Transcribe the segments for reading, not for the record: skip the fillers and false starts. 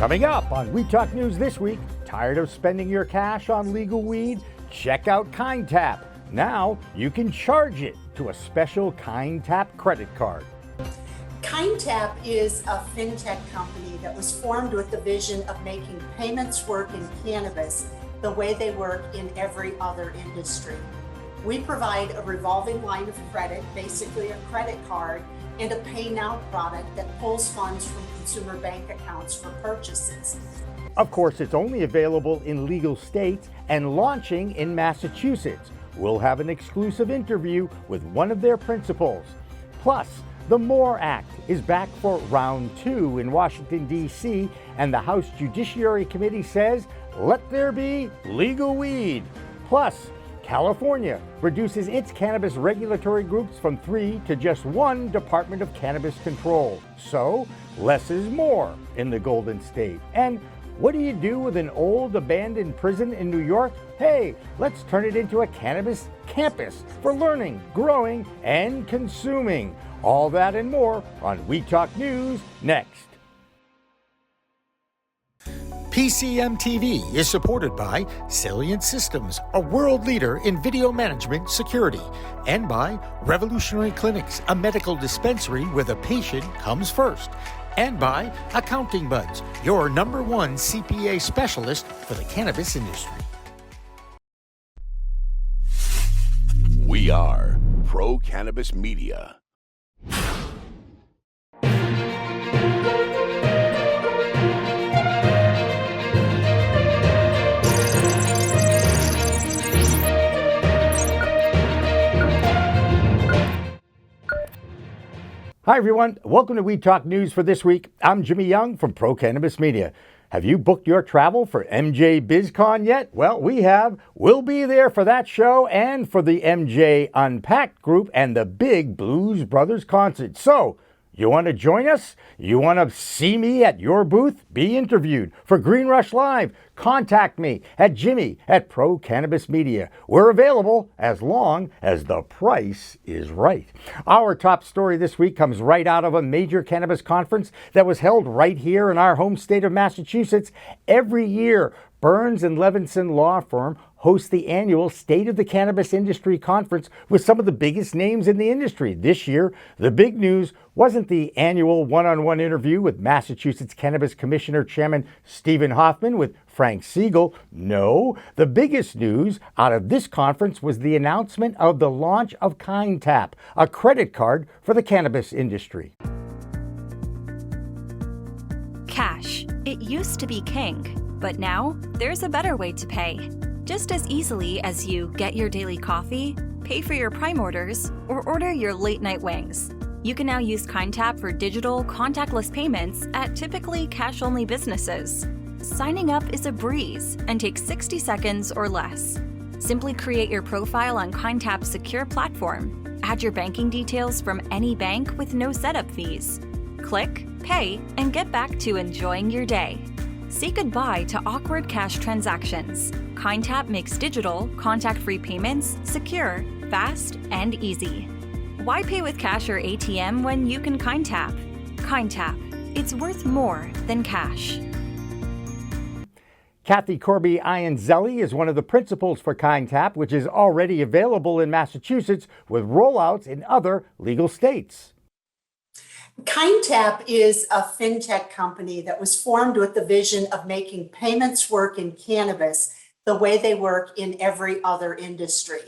Coming up on We Talk News this week, tired of spending your cash on legal weed? Check out KindTap. Now you can charge it to a special KindTap credit card. KindTap is a fintech company that was formed with the vision of making payments work in cannabis the way they work in every other industry. We provide a revolving line of credit, basically a credit card, and a pay now product that pulls funds from consumer bank accounts for purchases. Of course, it's only available in legal states and launching in Massachusetts. We'll have an exclusive interview with one of their principals. Plus, the MORE Act is back for round 2 in Washington, D.C., and the House Judiciary Committee says, let there be legal weed. Plus, California reduces its cannabis regulatory groups from 3 to just 1 Department of Cannabis Control. So, less is more in the Golden State. And what do you do with an old abandoned prison in New York? Hey, let's turn it into a cannabis campus for learning, growing, and consuming. All that and more on We Talk News next. PCM TV is supported by Salient Systems, a world leader in video management security, and by Revolutionary Clinics, a medical dispensary where the patient comes first, and by Accounting Buds, your #1 CPA specialist for the cannabis industry. We are Pro Cannabis Media. Hi, everyone. Welcome to We Talk News for this week. I'm Jimmy Young from Pro Cannabis Media. Have you booked your travel for MJ BizCon yet? Well, we have. We'll be there for that show and for the MJ Unpacked group and the big Blues Brothers concert. So, you want to join us? You want to see me at your booth? Be interviewed for Green Rush Live? Contact me at Jimmy@Pro Cannabis Media. We're available as long as the price is right. Our top story this week comes right out of a major cannabis conference that was held right here in our home state of Massachusetts. Every year, Burns and Levinson law firm hosts the annual State of the Cannabis Industry conference with some of the biggest names in the industry. This year, the big news wasn't the annual one-on-one interview with Massachusetts Cannabis Commissioner Chairman Stephen Hoffman with Frank Siegel. No, the biggest news out of this conference was the announcement of the launch of KindTap, a credit card for the cannabis industry. Cash. It used to be king, but now there's a better way to pay. Just as easily as you get your daily coffee, pay for your Prime orders, or order your late-night wings. You can now use KindTap for digital, contactless payments at typically cash-only businesses. Signing up is a breeze and takes 60 seconds or less. Simply create your profile on KindTap's secure platform. Add your banking details from any bank with no setup fees. Click, pay, and get back to enjoying your day. Say goodbye to awkward cash transactions. KindTap makes digital, contact-free payments secure, fast, and easy. Why pay with cash or ATM when you can KindTap? KindTap. It's worth more than cash. Kathy Corby-Ianzelli is one of the principals for KindTap, which is already available in Massachusetts with rollouts in other legal states. KindTap is a fintech company that was formed with the vision of making payments work in cannabis the way they work in every other industry.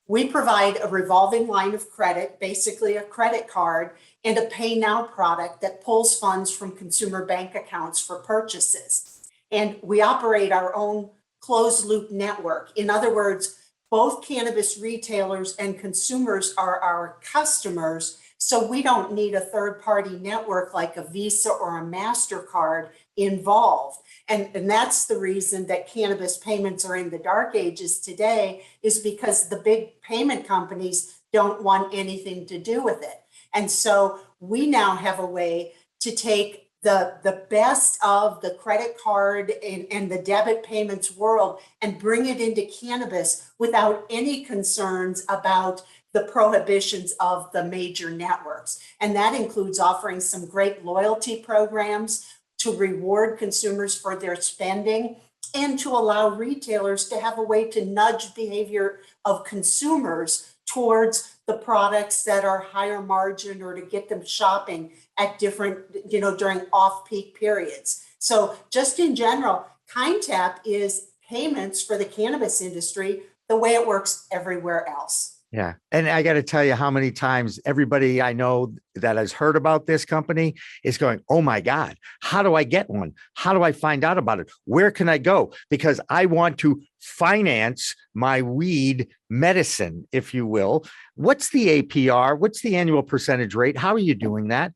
We provide a revolving line of credit, basically a credit card, and a pay now product that pulls funds from consumer bank accounts for purchases. And we operate our own closed loop network. In other words, both cannabis retailers and consumers are our customers, so we don't need a third-party network like a Visa or a MasterCard involved. And that's the reason that cannabis payments are in the dark ages today, is because the big payment companies don't want anything to do with it. And so we now have a way to take the best of the credit card and the debit payments world and bring it into cannabis without any concerns about the prohibitions of the major networks. And that includes offering some great loyalty programs to reward consumers for their spending and to allow retailers to have a way to nudge behavior of consumers towards the products that are higher margin or to get them shopping at different, during off-peak periods. So just in general, KindTap is payments for the cannabis industry the way it works everywhere else. Yeah. And I got to tell you how many times everybody I know that has heard about this company is going, oh my God, how do I get one? How do I find out about it? Where can I go? Because I want to finance my weed medicine, if you will. What's the APR? What's the annual percentage rate? How are you doing that?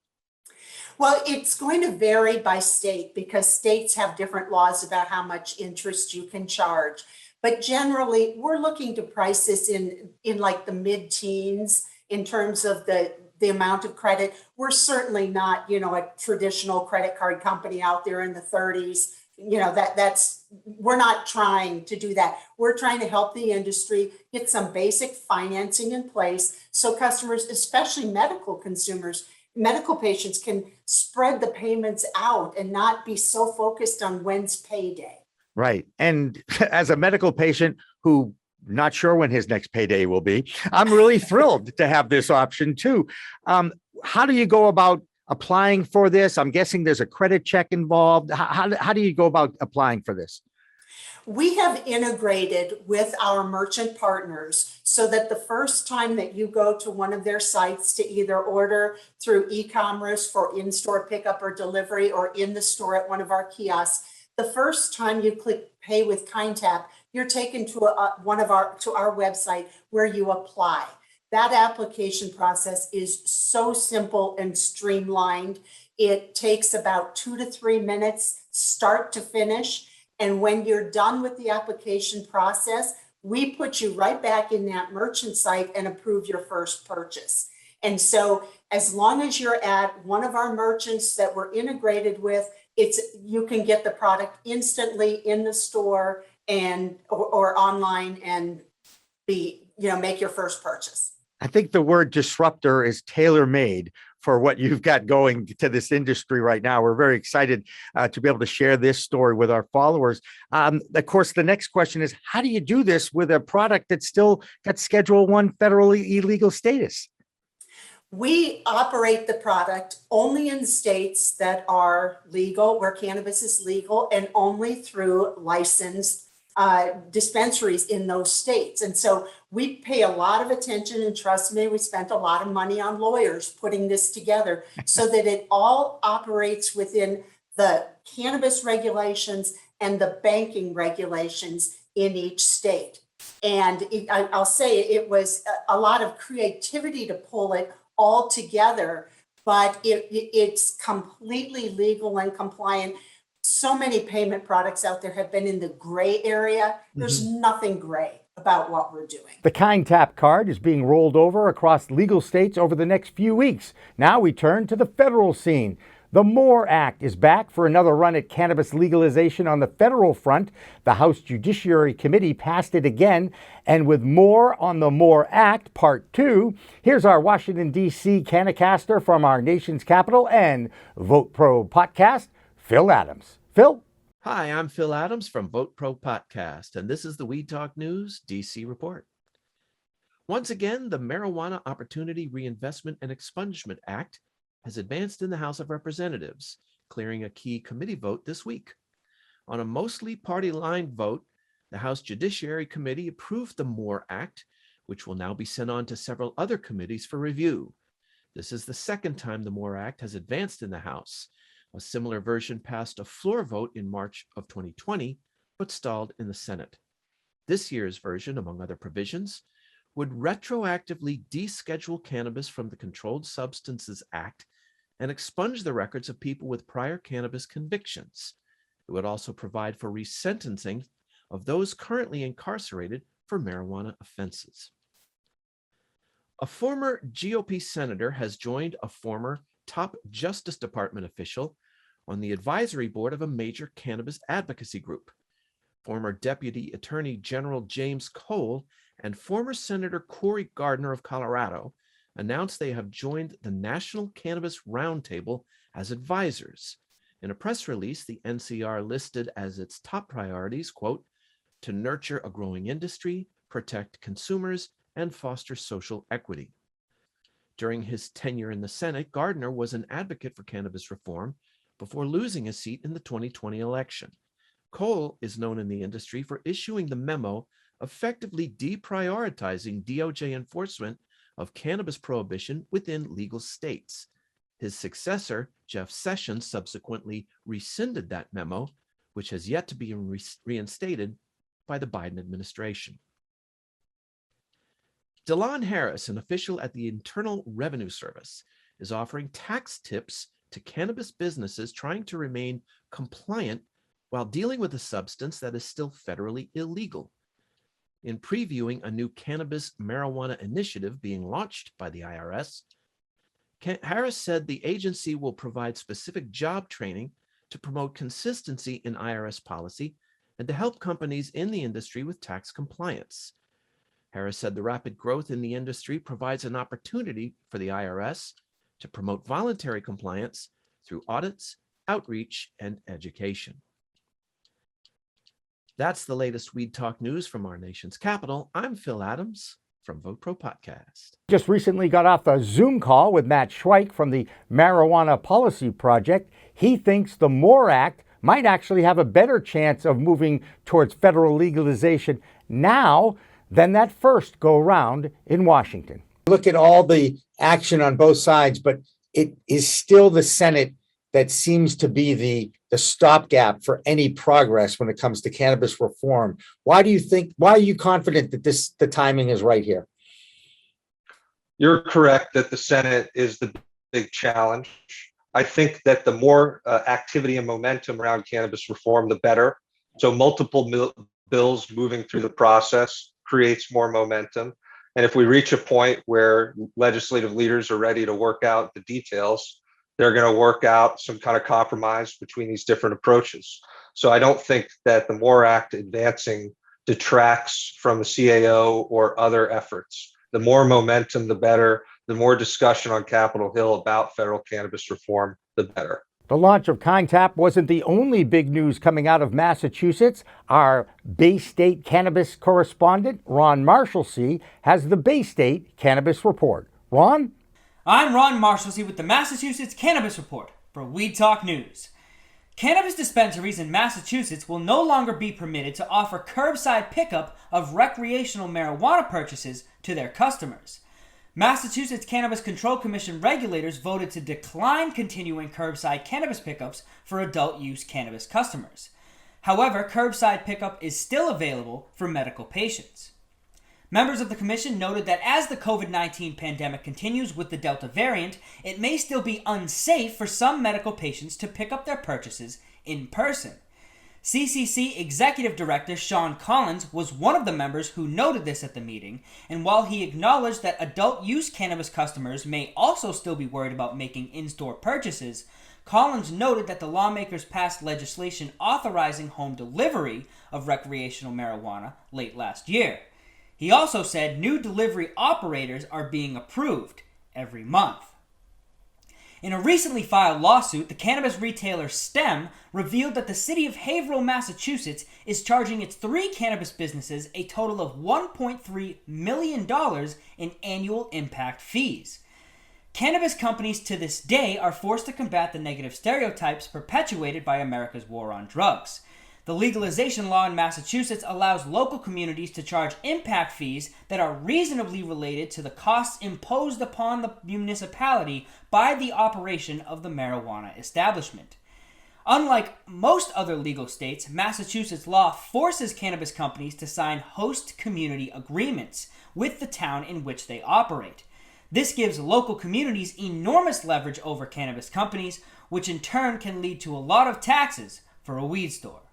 Well, it's going to vary by state because states have different laws about how much interest you can charge. But generally, we're looking to price this in like the mid-teens in terms of the amount of credit. We're certainly not, a traditional credit card company out there in the 30s. We're not trying to do that. We're trying to help the industry get some basic financing in place so customers, especially medical patients, can spread the payments out and not be so focused on when's payday. Right. And as a medical patient who not sure when his next payday will be, I'm really thrilled to have this option too. How do you go about applying for this? I'm guessing there's a credit check involved. How do you go about applying for this? We have integrated with our merchant partners so that the first time that you go to one of their sites to either order through e-commerce for in-store pickup or delivery or in the store at one of our kiosks, the first time you click pay with KindTap, you're taken to our website where you apply. That application process is so simple and streamlined. It takes about 2 to 3 minutes, start to finish. And when you're done with the application process, we put you right back in that merchant site and approve your first purchase. And so as long as you're at one of our merchants that we're integrated with, you can get the product instantly in the store or online and make your first purchase. I think the word disruptor is tailor-made for what you've got going to this industry right now. We're very excited to be able to share this story with our followers. Of course, the next question is, how do you do this with a product that's still got Schedule I federally illegal status? We operate the product only in states that are legal, where cannabis is legal, and only through licensed dispensaries in those states. And so we pay a lot of attention, and trust me, we spent a lot of money on lawyers putting this together so that it all operates within the cannabis regulations and the banking regulations in each state. And I'll say it was a lot of creativity to pull it all together, but it's completely legal and compliant. So many payment products out there have been in the gray area. There's nothing gray about what we're doing. The KindTap card is being rolled over across legal states over the next few weeks. Now we turn to the federal scene. The MORE Act is back for another run at cannabis legalization on the federal front. The House Judiciary Committee passed it again. And with more on the MORE Act, Part 2, here's our Washington, D.C. Cannacaster from our nation's capital and Vote Pro podcast, Phil Adams. Phil? Hi, I'm Phil Adams from Vote Pro Podcast, and this is the Weed Talk News DC report. Once again, the Marijuana Opportunity Reinvestment and Expungement Act has advanced in the House of Representatives, clearing a key committee vote this week. On a mostly party-line vote, the House Judiciary Committee approved the MORE Act, which will now be sent on to several other committees for review. This is the second time the MORE Act has advanced in the House. A similar version passed a floor vote in March of 2020, but stalled in the Senate. This year's version, among other provisions, would retroactively deschedule cannabis from the Controlled Substances Act and expunge the records of people with prior cannabis convictions. It would also provide for resentencing of those currently incarcerated for marijuana offenses. A former GOP senator has joined a former top Justice Department official on the advisory board of a major cannabis advocacy group. Former Deputy Attorney General James Cole and former Senator Cory Gardner of Colorado announced they have joined the National Cannabis Roundtable as advisors. In a press release, the NCR listed as its top priorities, quote, to nurture a growing industry, protect consumers, and foster social equity. During his tenure in the Senate, Gardner was an advocate for cannabis reform before losing a seat in the 2020 election. Cole is known in the industry for issuing the memo effectively deprioritizing DOJ enforcement of cannabis prohibition within legal states. His successor, Jeff Sessions, subsequently rescinded that memo, which has yet to be reinstated by the Biden administration. Delon Harris, an official at the Internal Revenue Service, is offering tax tips to cannabis businesses trying to remain compliant while dealing with a substance that is still federally illegal. In previewing a new cannabis marijuana initiative being launched by the IRS, Harris said the agency will provide specific job training to promote consistency in IRS policy and to help companies in the industry with tax compliance. Harris said the rapid growth in the industry provides an opportunity for the IRS to promote voluntary compliance through audits, outreach, and education. That's the latest Weed Talk news from our nation's capital. I'm Phil Adams from Vote Pro Podcast. Just recently got off a Zoom call with Matt Schweik from the Marijuana Policy Project. He thinks the MORE Act might actually have a better chance of moving towards federal legalization now than that first go round in Washington. Look at all the action on both sides, but it is still the Senate that seems to be the stopgap for any progress when it comes to cannabis reform. Why are you confident that the timing is right here? You're correct that the Senate is the big challenge. I think that the more activity and momentum around cannabis reform, the better. So multiple bills moving through the process creates more momentum. And if we reach a point where legislative leaders are ready to work out the details, they're going to work out some kind of compromise between these different approaches. So I don't think that the MORE Act advancing detracts from the CAO or other efforts. The more momentum, the better. The more discussion on Capitol Hill about federal cannabis reform, the better. The launch of KindTap wasn't the only big news coming out of Massachusetts. Our Bay State cannabis correspondent, Ron Marshalsea, has the Bay State Cannabis Report. Ron? I'm Ron Marshalsea with the Massachusetts Cannabis Report for Weed Talk News. Cannabis dispensaries in Massachusetts will no longer be permitted to offer curbside pickup of recreational marijuana purchases to their customers. Massachusetts Cannabis Control Commission regulators voted to decline continuing curbside cannabis pickups for adult use cannabis customers. However, curbside pickup is still available for medical patients. Members of the commission noted that as the COVID-19 pandemic continues with the Delta variant, it may still be unsafe for some medical patients to pick up their purchases in person. CCC Executive Director Sean Collins was one of the members who noted this at the meeting, and while he acknowledged that adult use cannabis customers may also still be worried about making in-store purchases, Collins noted that the lawmakers passed legislation authorizing home delivery of recreational marijuana late last year. He also said new delivery operators are being approved every month. In a recently filed lawsuit, the cannabis retailer STEM revealed that the city of Haverhill, Massachusetts is charging its 3 cannabis businesses a total of $1.3 million in annual impact fees. Cannabis companies to this day are forced to combat the negative stereotypes perpetuated by America's war on drugs. The legalization law in Massachusetts allows local communities to charge impact fees that are reasonably related to the costs imposed upon the municipality by the operation of the marijuana establishment. Unlike most other legal states, Massachusetts law forces cannabis companies to sign host community agreements with the town in which they operate. This gives local communities enormous leverage over cannabis companies, which in turn can lead to a lot of taxes for a weed store.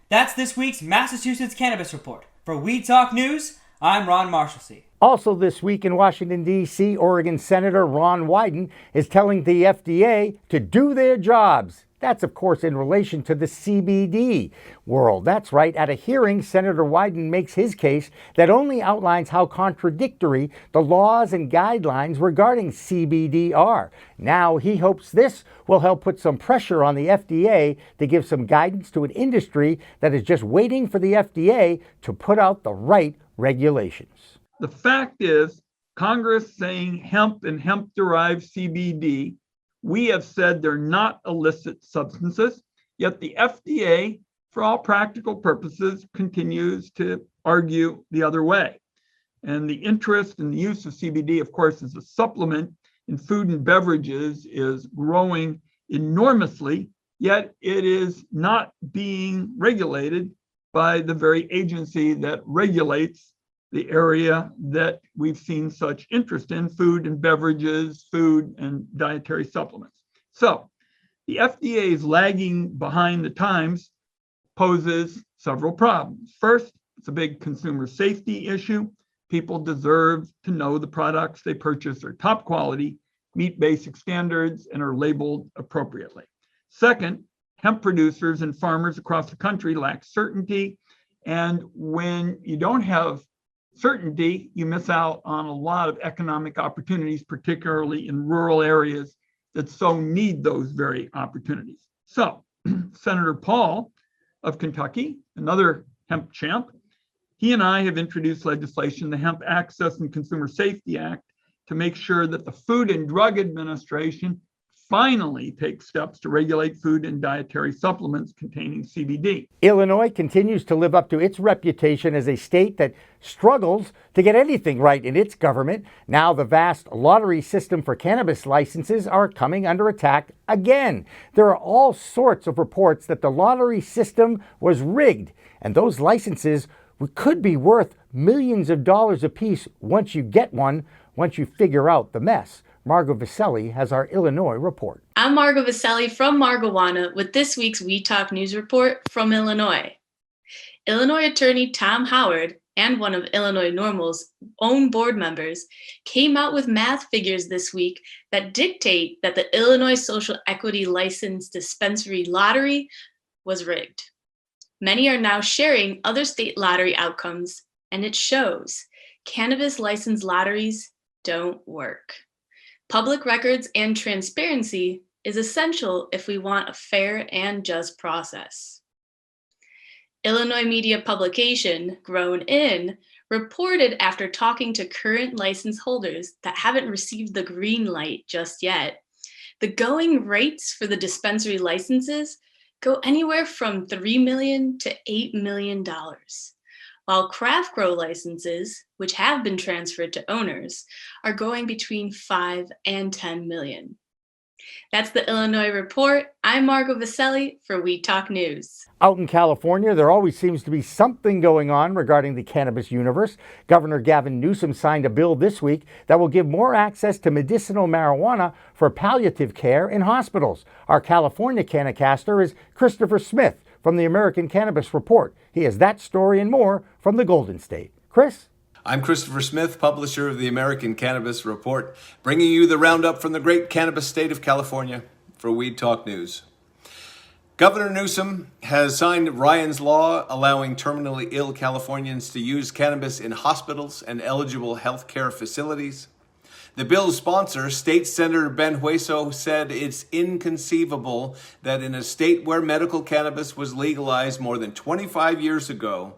That's this week's Massachusetts Cannabis Report. For Weed Talk News, I'm Ron Marshalsea. Also this week in Washington, D.C., Oregon Senator Ron Wyden is telling the FDA to do their jobs. That's, of course, in relation to the CBD world. That's right. At a hearing, Senator Wyden makes his case that only outlines how contradictory the laws and guidelines regarding CBD are. Now, he hopes this will help put some pressure on the FDA to give some guidance to an industry that is just waiting for the FDA to put out the right regulations. The fact is, Congress saying hemp and hemp-derived CBD, we have said they're not illicit substances, yet the FDA, for all practical purposes, continues to argue the other way. And the interest in the use of CBD, of course, as a supplement in food and beverages is growing enormously, yet it is not being regulated by the very agency that regulates the area that we've seen such interest in, food and beverages, food and dietary supplements. So the FDA's lagging behind the times poses several problems. First, it's a big consumer safety issue. People deserve to know the products they purchase are top quality, meet basic standards, and are labeled appropriately. Second, hemp producers and farmers across the country lack certainty. And when you don't have certainty, you miss out on a lot of economic opportunities, particularly in rural areas that so need those very opportunities. So Senator Paul of Kentucky, another hemp champ, he and I have introduced legislation, the Hemp Access and Consumer Safety Act, to make sure that the Food and Drug Administration finally take steps to regulate food and dietary supplements containing CBD. Illinois continues to live up to its reputation as a state that struggles to get anything right in its government. Now the vast lottery system for cannabis licenses are coming under attack again. There are all sorts of reports that the lottery system was rigged, and those licenses could be worth millions of dollars apiece once you get one, once you figure out the mess. Margot Vaselli has our Illinois report. I'm Margot Vaselli from Margowana with this week's We Talk News report from Illinois. Illinois Attorney Tom Howard and one of Illinois NORML's own board members came out with math figures this week that dictate that the Illinois Social Equity License Dispensary Lottery was rigged. Many are now sharing other state lottery outcomes, and it shows cannabis license lotteries don't work. Public records and transparency is essential if we want a fair and just process. Illinois media publication Grown In reported after talking to current license holders that haven't received the green light just yet, the going rates for the dispensary licenses go anywhere from $3 million to $8 million, while craft grow licenses, which have been transferred to owners, are going between $5 and $10 million. That's the Illinois Report. I'm Margot Vaselli for We Talk News. Out in California, there always seems to be something going on regarding the cannabis universe. Governor Gavin Newsom signed a bill this week that will give more access to medicinal marijuana for palliative care in hospitals. Our California Cannacaster is Christopher Smith from the American Cannabis Report. He has that story and more from the Golden State. Chris? I'm Christopher Smith, publisher of the American Cannabis Report, bringing you the roundup from the great cannabis state of California for Weed Talk News. Governor Newsom has signed Ryan's Law, allowing terminally ill Californians to use cannabis in hospitals and eligible health care facilities. The bill's sponsor, State Senator Ben Hueso, said it's inconceivable that in a state where medical cannabis was legalized more than 25 years ago,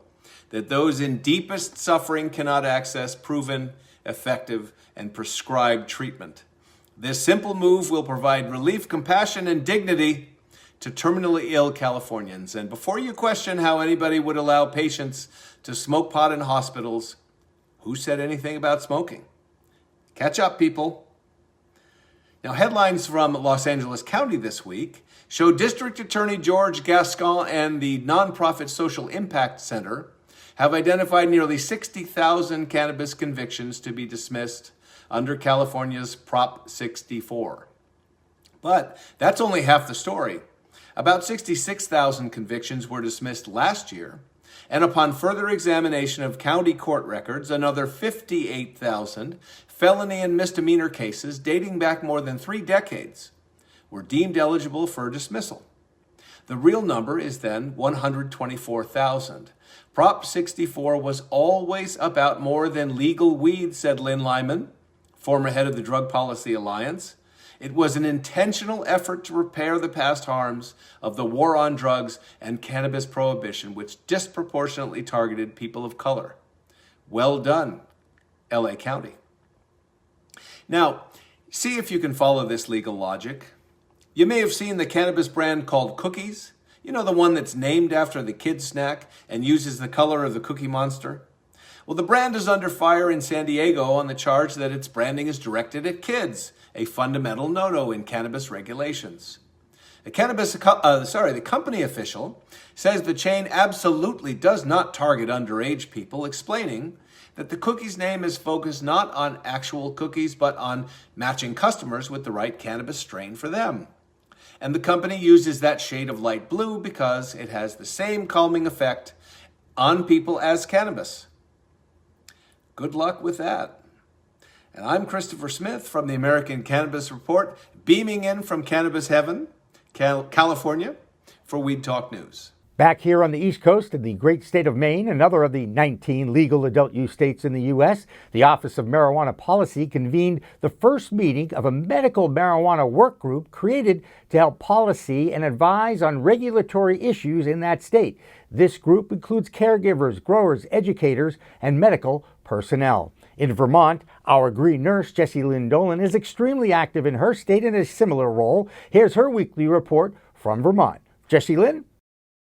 that those in deepest suffering cannot access proven, effective, and prescribed treatment. This simple move will provide relief, compassion, and dignity to terminally ill Californians. And before you question how anybody would allow patients to smoke pot in hospitals, who said anything about smoking? Catch up, people. Now, headlines from Los Angeles County this week show District Attorney George Gascon and the nonprofit Social Impact Center have identified nearly 60,000 cannabis convictions to be dismissed under California's Prop 64. But that's only half the story. About 66,000 convictions were dismissed last year, And upon further examination of county court records, another 58,000 felony and misdemeanor cases dating back more than 3 decades were deemed eligible for dismissal. The real number is then 124,000. Prop 64 was always about more than legal weed, said Lynn Lyman, former head of the Drug Policy Alliance. It was an intentional effort to repair the past harms of the war on drugs and cannabis prohibition, which disproportionately targeted people of color. Well done, LA County. Now, see if you can follow this legal logic. You may have seen the cannabis brand called Cookies. You know, the one that's named after the kid snack and uses the color of the Cookie Monster? Well, the brand is under fire in San Diego on the charge that its branding is directed at kids, a fundamental no-no in cannabis regulations. The company official says the chain absolutely does not target underage people, explaining that the Cookies name is focused not on actual cookies, but on matching customers with the right cannabis strain for them. And the company uses that shade of light blue because it has the same calming effect on people as cannabis. Good luck with that. And I'm Christopher Smith from the American Cannabis Report, beaming in from Cannabis Heaven, California, for Weed Talk News. Back here on the East Coast in the great state of Maine, another of the 19 legal adult use states in the U.S., the Office of Marijuana Policy convened the first meeting of a medical marijuana work group created to help policy and advise on regulatory issues in that state. This group includes caregivers, growers, educators, and medical personnel. In Vermont, our green nurse, Jessie Lynn Dolan, is extremely active in her state in a similar role. Here's her weekly report from Vermont. Jessie Lynn?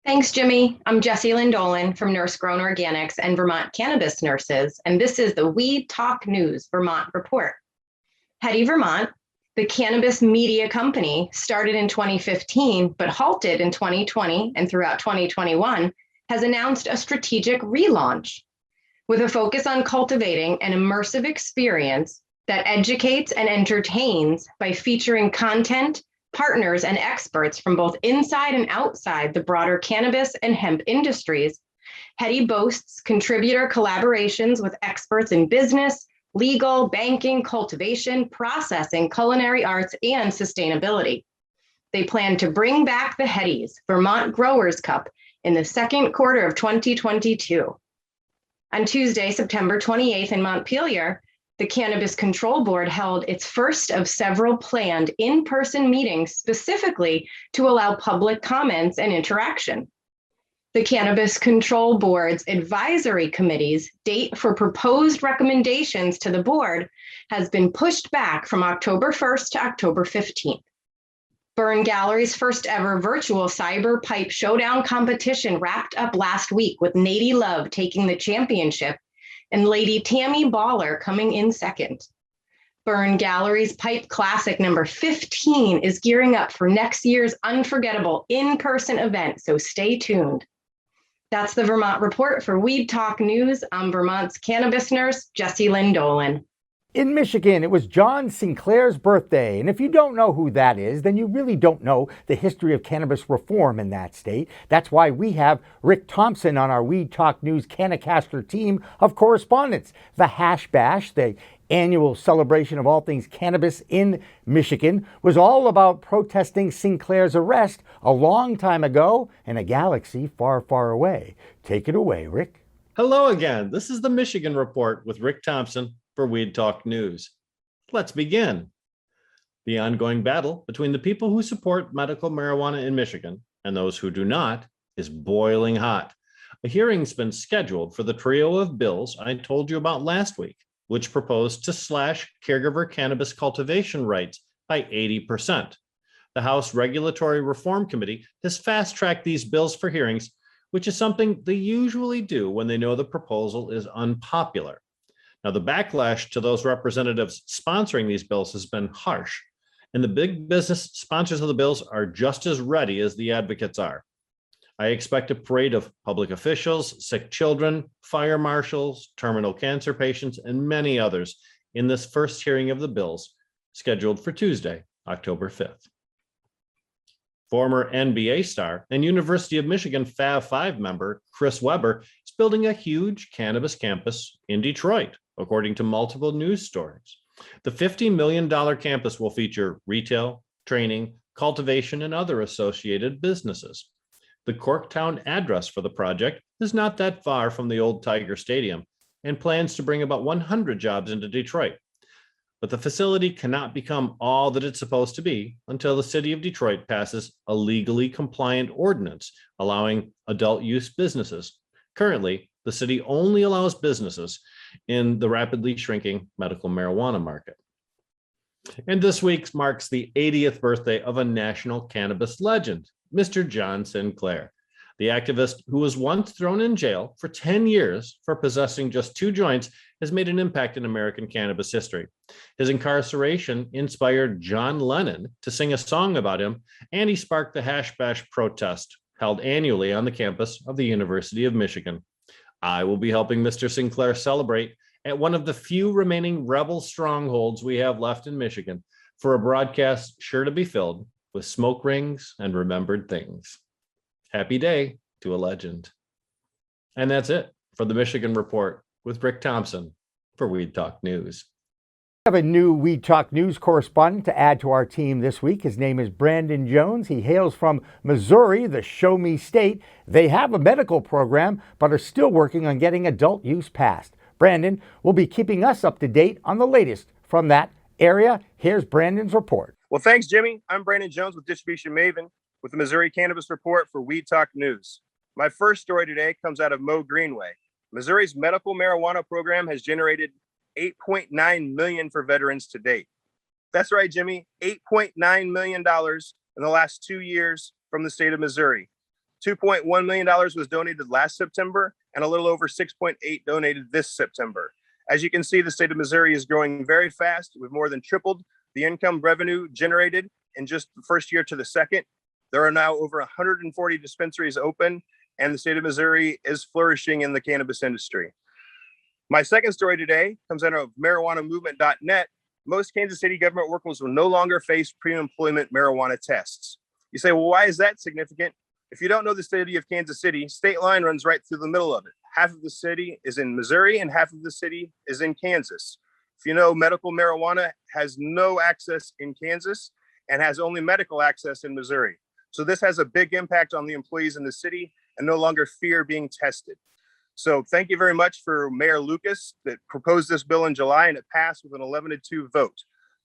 Thanks, Jimmy. I'm Jessie Lynn Dolan from Nurse Grown Organics and Vermont Cannabis Nurses, and this is the Weed Talk News Vermont Report. Hetty, Vermont, the cannabis media company, started in 2015 but halted in 2020 and throughout 2021, has announced a strategic relaunch with a focus on cultivating an immersive experience that educates and entertains by featuring content, partners, and experts from both inside and outside the broader cannabis and hemp industries. Hetty boasts contributor collaborations with experts in business, legal, banking, cultivation, processing, culinary arts, and sustainability. They plan to bring back the Hetty's Vermont Growers Cup in the second quarter of 2022. On Tuesday, September 28th in Montpelier, the Cannabis Control Board held its first of several planned in-person meetings specifically to allow public comments and interaction. The Cannabis Control Board's advisory committee's date for proposed recommendations to the board has been pushed back from October 1st to October 15th. Burn Gallery's first ever virtual cyber pipe showdown competition wrapped up last week with Nady Love taking the championship and Lady Tammy Baller coming in second. Burn Gallery's Pipe Classic number 15 is gearing up for next year's unforgettable in-person event, so stay tuned. That's the Vermont Report for Weed Talk News. I'm Vermont's cannabis nurse, Jessie Lynn Dolan. In Michigan, it was John Sinclair's birthday, and if you don't know who that is, then you really don't know the history of cannabis reform in that state. That's why we have Rick Thompson on our Weed Talk News Canacaster team of correspondents. The Hash Bash, the annual celebration of all things cannabis in Michigan, was all about protesting Sinclair's arrest a long time ago in a galaxy far, far away. Take it away, Rick. Hello again. This is the Michigan Report with Rick Thompson for Weed Talk News. Let's begin. The ongoing battle between the people who support medical marijuana in Michigan and those who do not is boiling hot. A hearing's been scheduled for the trio of bills I told you about last week, which proposed to slash caregiver cannabis cultivation rights by 80%. The House Regulatory Reform Committee has fast-tracked these bills for hearings, which is something they usually do when they know the proposal is unpopular. Now, the backlash to those representatives sponsoring these bills has been harsh, and the big business sponsors of the bills are just as ready as the advocates are. I expect a parade of public officials, sick children, fire marshals, terminal cancer patients, and many others in this first hearing of the bills, scheduled for Tuesday, October 5th. Former NBA star and University of Michigan Fab 5 member Chris Webber is building a huge cannabis campus in Detroit, according to multiple news stories. The $50 million campus will feature retail, training, cultivation, and other associated businesses. The Corktown address for the project is not that far from the old Tiger Stadium and plans to bring about 100 jobs into Detroit. But the facility cannot become all that it's supposed to be until the city of Detroit passes a legally compliant ordinance allowing adult use businesses. Currently, the city only allows businesses in the rapidly shrinking medical marijuana market. And this week marks the 80th birthday of a national cannabis legend, Mr. John Sinclair. The activist who was once thrown in jail for 10 years for possessing just 2 joints has made an impact in American cannabis history. His incarceration inspired John Lennon to sing a song about him, and he sparked the Hash Bash protest held annually on the campus of the University of Michigan. I will be helping Mr. Sinclair celebrate at one of the few remaining rebel strongholds we have left in Michigan for a broadcast sure to be filled with smoke rings and remembered things. Happy day to a legend. And that's it for the Michigan Report with Rick Thompson for Weed Talk News. We have a new Weed Talk News correspondent to add to our team this week. His name is Brandon Jones. He hails from Missouri, the Show Me State. They have a medical program, but are still working on getting adult use passed. Brandon will be keeping us up to date on the latest from that area. Here's Brandon's report. Well, thanks, Jimmy. I'm Brandon Jones with Distribution Maven with the Missouri Cannabis Report for Weed Talk News. My first story today comes out of Mo Greenway. Missouri's medical marijuana program has generated $8.9 million for veterans to date. That's right, Jimmy, $8.9 million in the last 2 years from the state of Missouri. $2.1 million was donated last September and a little over 6.8 donated this September. As you can see, the state of Missouri is growing very fast. We've more than tripled the income revenue generated in just the first year to the second. There are now over 140 dispensaries open, and the state of Missouri is flourishing in the cannabis industry. My second story today comes out of marijuanamovement.net. Most Kansas City government workers will no longer face pre-employment marijuana tests. You say, well, why is that significant? If you don't know the city of Kansas City, state line runs right through the middle of it. Half of the city is in Missouri and half of the city is in Kansas. If you know, medical marijuana has no access in Kansas and has only medical access in Missouri. So this has a big impact on the employees in the city and no longer fear being tested. So thank you very much for Mayor Lucas that proposed this bill in July, and it passed with an 11-2 vote.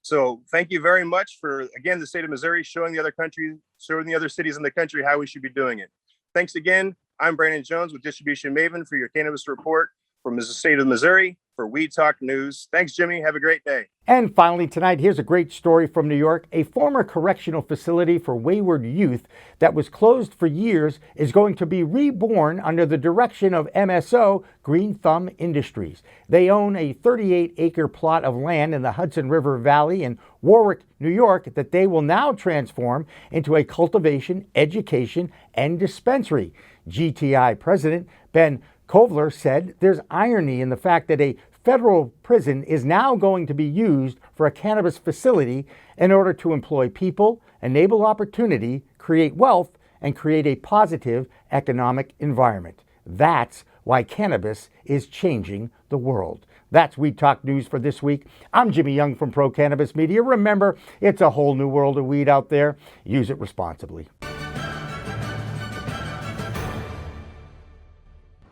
So thank you very much for, again, the state of Missouri showing the other cities in the country how we should be doing it. Thanks again. I'm Brandon Jones with Distribution Maven for your Cannabis Report from the state of Missouri for Weed Talk News. Thanks, Jimmy. Have a great day. And finally tonight, here's a great story from New York. A former correctional facility for wayward youth that was closed for years is going to be reborn under the direction of MSO, Green Thumb Industries. They own a 38-acre plot of land in the Hudson River Valley in Warwick, New York, that they will now transform into a cultivation, education, and dispensary. GTI President Ben Kovler said there's irony in the fact that a federal prison is now going to be used for a cannabis facility in order to employ people, enable opportunity, create wealth, and create a positive economic environment. That's why cannabis is changing the world. That's Weed Talk News for this week. I'm Jimmy Young from Pro Cannabis Media. Remember, it's a whole new world of weed out there. Use it responsibly.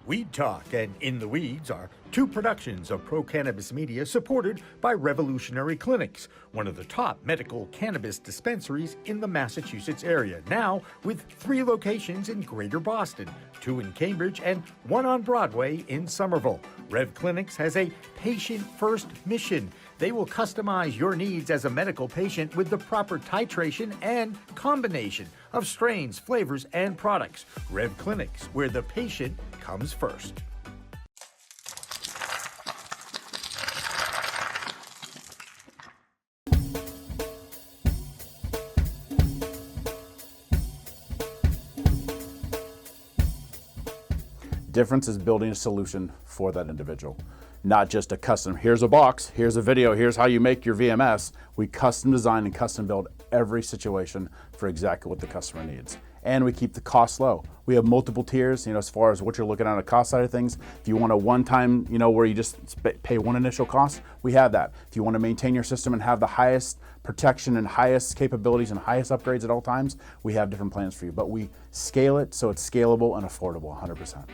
Weed Talk and In the Weeds are two productions of Pro Cannabis Media supported by Revolutionary Clinics, one of the top medical cannabis dispensaries in the Massachusetts area, now with 3 locations in Greater Boston, 2 in Cambridge and 1 on Broadway in Somerville. Rev Clinics has a patient-first mission. They will customize your needs as a medical patient with the proper titration and combination of strains, flavors, and products. Rev Clinics, where the patient comes first. Difference is building a solution for that individual, not just a custom, here's a box, here's a video, here's how you make your VMS. We custom design and custom build every situation for exactly what the customer needs. And we keep the costs low. We have multiple tiers, as far as what you're looking at on the cost side of things. If you want a one-time, where you just pay one initial cost, we have that. If you want to maintain your system and have the highest protection and highest capabilities and highest upgrades at all times, we have different plans for you. But we scale it so it's scalable and affordable 100%.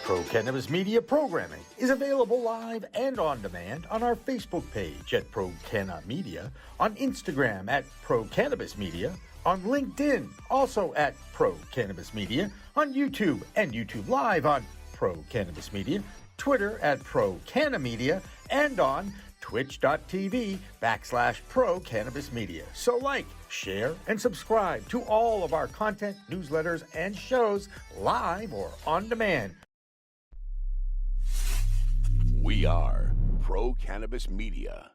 Pro Cannabis Media programming is available live and on demand on our Facebook page at Pro Canna Media, on Instagram at Pro Cannabis Media, on LinkedIn also at Pro Cannabis Media, on YouTube and YouTube Live on Pro Cannabis Media, Twitter at Pro Canna Media, and on twitch.tv/Pro Cannabis Media. So like, share, and subscribe to all of our content, newsletters, and shows live or on demand. We are Pro Cannabis Media.